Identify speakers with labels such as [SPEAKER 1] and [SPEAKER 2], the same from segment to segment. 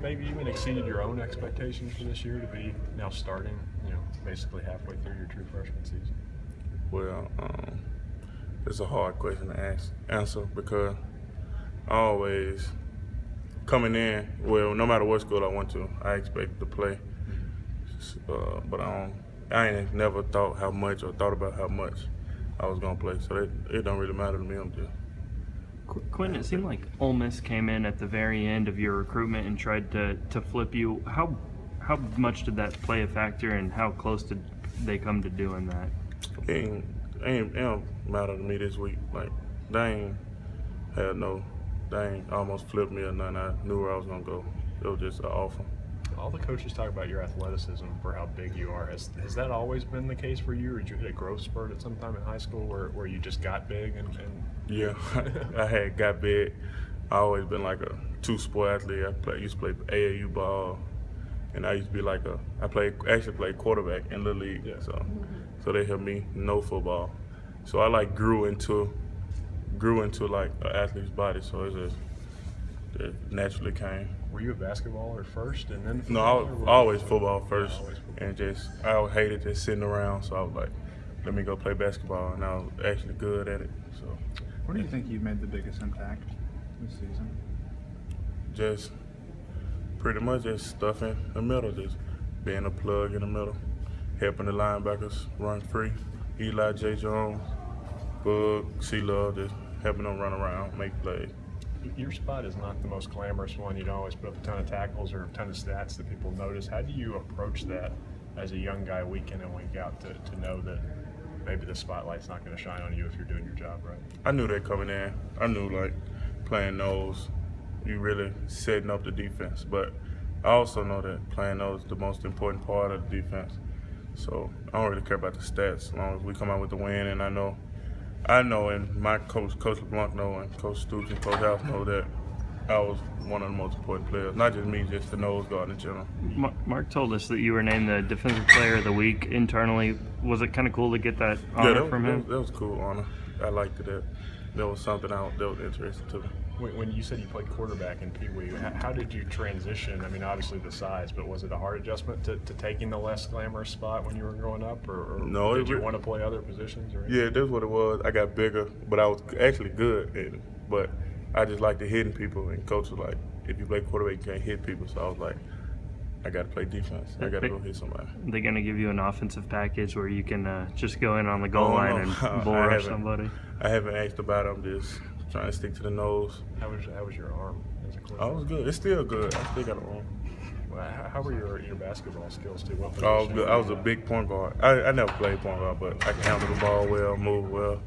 [SPEAKER 1] maybe even exceeded your own expectations for this year to be now starting, basically halfway through your true freshman season?
[SPEAKER 2] Well, it's a hard question to answer because I always coming in, well, no matter what school I went to, I expected to play. But I ain't never thought about how much I was gonna play. So it don't really matter to me. I'm just.
[SPEAKER 3] Quinton, it seemed like Ole Miss came in at the very end of your recruitment and tried to flip you. How much did that play a factor, and how close did they come to doing that?
[SPEAKER 2] It don't matter to me this week. Like they ain't almost flipped me or nothing. I knew where I was gonna go. It was just an offer.
[SPEAKER 1] All the coaches talk about your athleticism for how big you are. Has that always been the case for you, or did you hit a growth spurt at some time in high school where you just got big?
[SPEAKER 2] Yeah, I got big. I always been like a two-sport athlete. I used to play AAU ball, and I used to be like actually played quarterback in Little League.
[SPEAKER 1] Yeah.
[SPEAKER 2] So they helped me know football. So I grew into like an athlete's body. So it naturally came.
[SPEAKER 1] Were you a basketballer first and then
[SPEAKER 2] football? No, always football first.
[SPEAKER 1] Always football.
[SPEAKER 2] And I hated just sitting around, so I was like, let me go play basketball, and I was actually good at it. So.
[SPEAKER 4] Where do you think you've made the biggest impact this season?
[SPEAKER 2] Just pretty much just stuff in the middle, just being a plug in the middle, helping the linebackers run free. Eli J. Jones, Bug, C-Love, just helping them run around, make plays.
[SPEAKER 1] Your spot is not the most glamorous one. You don't always put up a ton of tackles or a ton of stats that people notice. How do you approach that as a young guy week in and week out to know that maybe the spotlight's not going to shine on you if you're doing your job right?
[SPEAKER 2] I knew that coming in. I knew like playing nose, you really setting up the defense. But I also know that playing nose is the most important part of the defense. So I don't really care about the stats as long as we come out with the win. And I know, and my Coach LeBlanc know, and Coach Stoops and Coach House know that I was one of the most important players. Not just me, just the nose guard in general.
[SPEAKER 3] Mark told us that you were named the Defensive Player of the Week internally. Was it kind of cool to get that honor from him?
[SPEAKER 2] That was a cool honor. I liked it. That was something that was interesting to me.
[SPEAKER 1] When you said you played quarterback in Pee Wee, how did you transition? I mean, obviously the size, but was it a hard adjustment to taking the less glamorous spot when you were growing up, or
[SPEAKER 2] no,
[SPEAKER 1] did you want to play other positions? Or
[SPEAKER 2] yeah, that's what it was. I got bigger, but I was actually good, but I just like to hitting people, and Coach was like, if you play quarterback, you can't hit people. So I was like, I got to play defense. I got to go hit somebody.
[SPEAKER 3] They're going to give you an offensive package where you can just go in on the goal line and bore somebody?
[SPEAKER 2] I haven't asked about it. I'm just trying to stick to the nose.
[SPEAKER 1] How was your arm as a quarterback?
[SPEAKER 2] Oh, it was good. It's still good. I still got an arm.
[SPEAKER 1] Well, how were your basketball skills too?
[SPEAKER 2] I was a big point guard. I never played point guard, but I can handle the ball well, move well.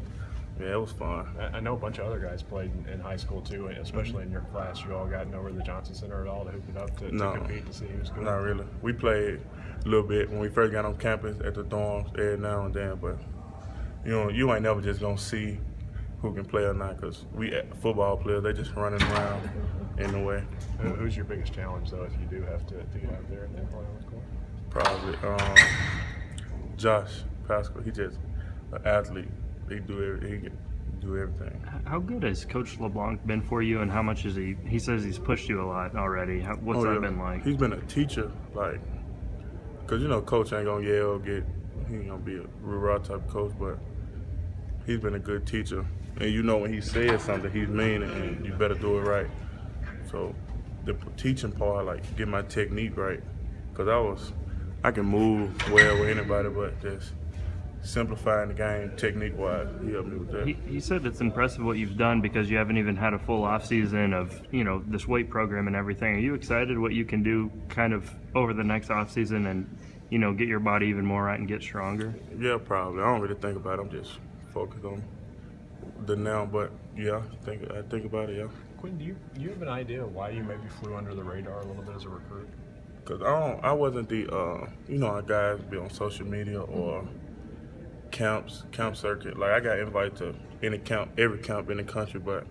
[SPEAKER 2] Yeah, it was fun.
[SPEAKER 1] I know a bunch of other guys played in high school too, especially in your class. You all gotten over to the Johnson Center at all to hoop it up to compete to see who's good?
[SPEAKER 2] Not really. We played a little bit when we first got on campus at the dorms every now and then, but you ain't never just gonna see who can play or not, because we football players, they just running around in the way.
[SPEAKER 1] Who's your biggest challenge though if you do have to get out there and play on the court?
[SPEAKER 2] Probably Josh Pascal. He just an athlete. He can do everything.
[SPEAKER 3] How good has Coach LeBlanc been for you, and how much is he? He says he's pushed you a lot already. What's that been like?
[SPEAKER 2] He's been a teacher, because Coach ain't gonna yell, he ain't gonna be a raw type coach, but he's been a good teacher. And when he says something, he's mean it, and you better do it right. So the teaching part, get my technique right, because I can move well with anybody, but just simplifying the game technique-wise, he helped me with that.
[SPEAKER 3] He said it's impressive what you've done because you haven't even had a full off-season of, this weight program and everything. Are you excited what you can do kind of over the next off-season and, get your body even more right and get stronger?
[SPEAKER 2] Yeah, probably. I don't really think about it. I'm just focused on the now, but yeah, I think about it, yeah.
[SPEAKER 1] Quinton, do you have an idea of why you maybe flew under the radar a little bit as a recruit?
[SPEAKER 2] Because I wasn't the, how guys be on social media or camp circuit. I got invited to every camp in the country, but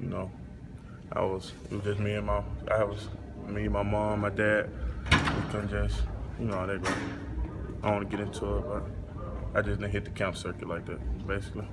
[SPEAKER 2] it was just me and my mom, my dad. We couldn't just, how they go. I don't want to get into it, but I just didn't hit the camp circuit like that, basically.